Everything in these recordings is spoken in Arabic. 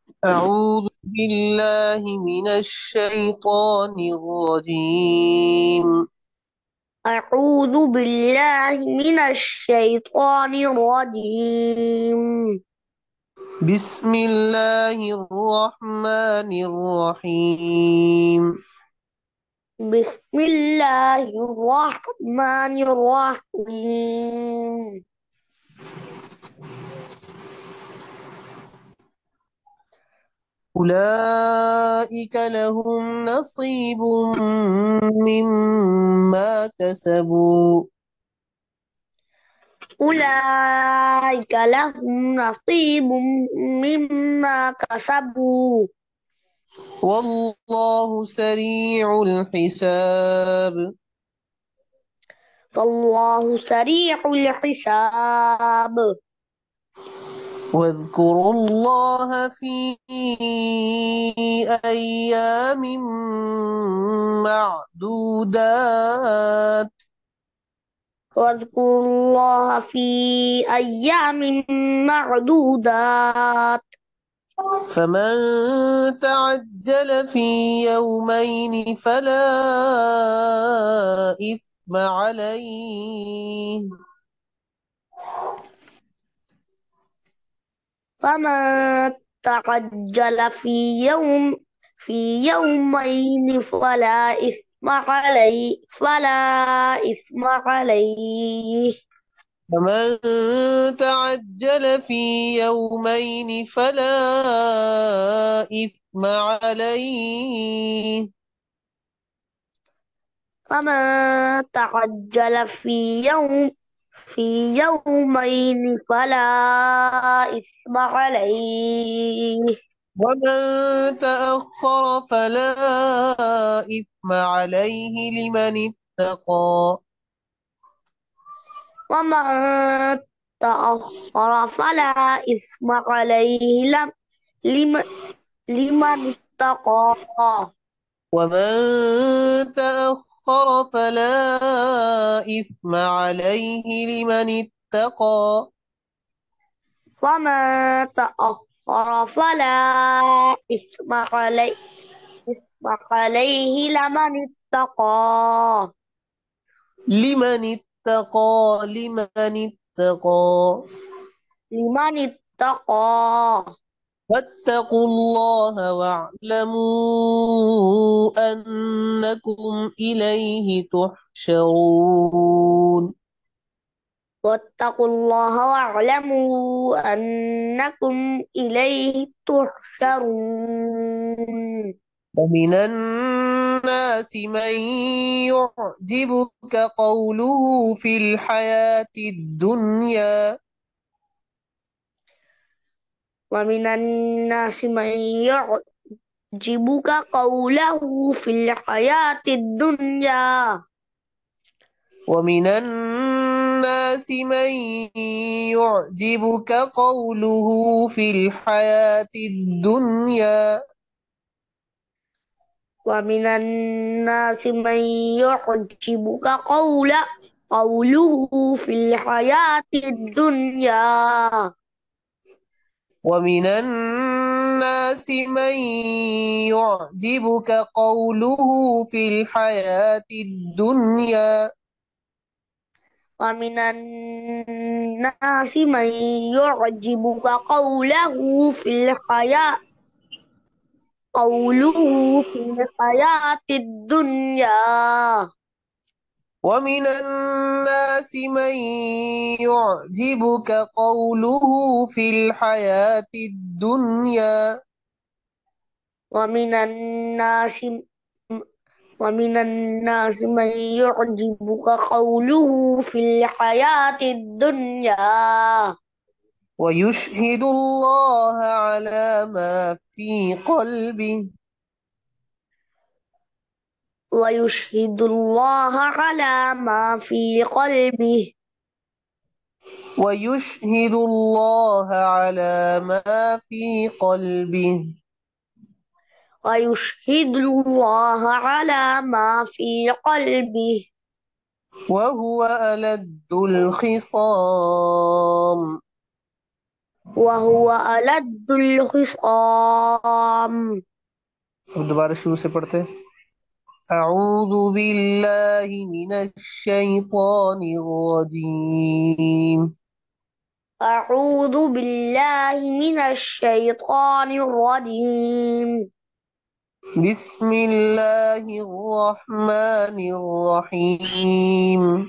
أعوذ بالله من الشيطان الرجيم. أعوذ بالله من الشيطان الرجيم. بسم الله الرحمن الرحيم. بسم الله الرحمن الرحيم. أولئك لهم نصيب مما كسبوا، أولئك لهم نصيب مما كسبوا، والله سريع الحساب. فالله سريع الحساب. واذكروا الله في أيام معدودات. واذكروا الله في أيام معدودات. فمن تعجل في يومين فلا إثم عليه. فمن تعجل في يومين فلا إثم عليه. فمن تعجل في يومين فلا إثم عليه. فمن تعجل في يومين فلا إثم عليه. ومن تأخر فلا إثم عليه لمن اتقى. ومن تأخر فلا إثم عليه لم- لمن اتقى. ومن تأخر فلا إثم عليه لمن اتقى. وما تأخر فلا إثم عليه لمن اتقى. لمن اتقى. لمن اتقى. لمن اتقى. واتقوا الله واعلموا أنكم إليه تحشرون. واتقوا الله واعلموا أنكم إليه تحشرون. ومن الناس من يعجبك قوله في الحياة الدنيا. ومن الناس من يعجبك قوله في الحياة الدنيا. ومن الناس من يعجبك قوله في الحياة الدنيا. ومن الناس من يعجبك قوله في الحياة الدنيا. ومن الناس من يعجبك قوله في الحياة الدنيا. ومن الناس من يعجبك قوله في الحياة الدنيا. ومن الناس من يعجبك قوله في الحياة الدنيا. ومن الناس ومن الناس من يعجبك قوله في الحياة الدنيا. ويشهد الله على ما في قلبه. ويشهد الله على ما في قلبه. ويشهد الله على ما في قلبه. ويشهد الله على ما في قلبه. وهو ألد الخصام. وهو ألد الخصام. अब दोबारा शुरू से पढ़ते हैं। أعوذ بالله من الشيطان الرجيم أعوذ بالله من الشيطان الرجيم. بسم الله الرحمن الرحيم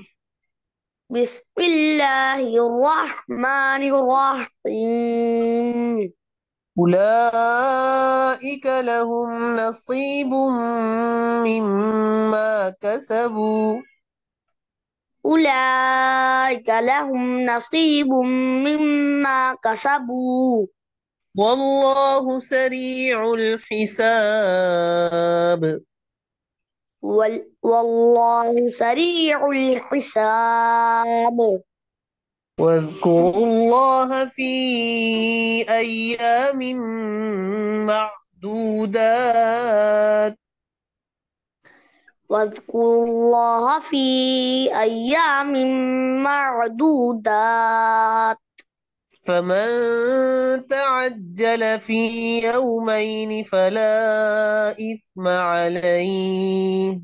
بسم الله الرحمن الرحيم. أولئك لهم نصيب مما كسبوا أولئك لهم نصيب مما كسبوا. والله سريع الحساب والله سريع الحساب. واذكروا الله في أيام معدودات واذكروا الله في أيام معدودات. فمن تعجل في يومين فلا إثم عليه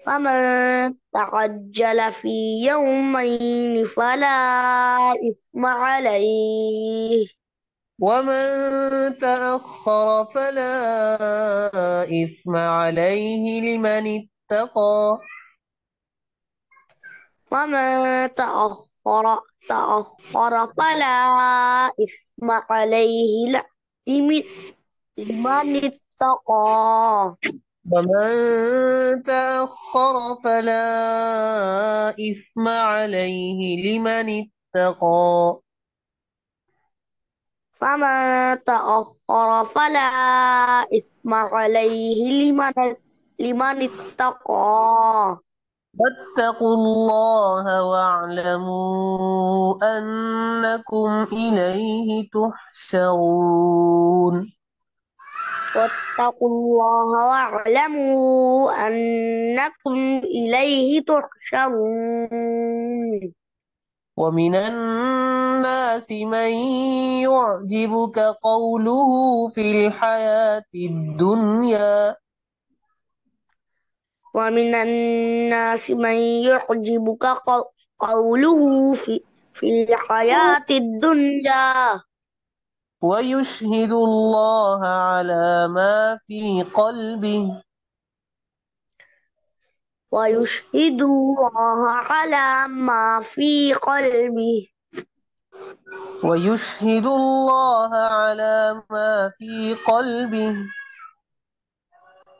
فمن تعجل في يومين فلا إثم عليه. ومن تأخر فلا إثم عليه لمن اتقى ومن تأخر فلا إثم عليه لمن لمن اتقى. ومن تأخر فلا إثم عليه لمن اتقى فمن تأخر فلا إثم عليه لمن اتقى. واتقوا الله واعلموا أنكم إليه تحشرون واتقوا الله واعلموا أنكم إليه تحشرون. ومن الناس من يعجبك قوله في الحياة الدنيا ومن الناس من يعجبك قوله في الحياة الدنيا. ويشهد الله على ما في قلبه ويشهد الله على ما في قلبه. ويشهد الله على ما في قلبه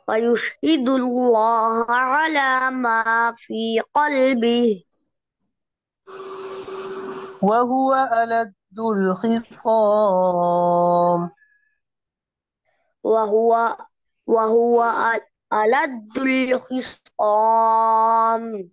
ويشهد الله على ما في قلبه. وهو ألد الخصام وهو وهو ألد الخصام.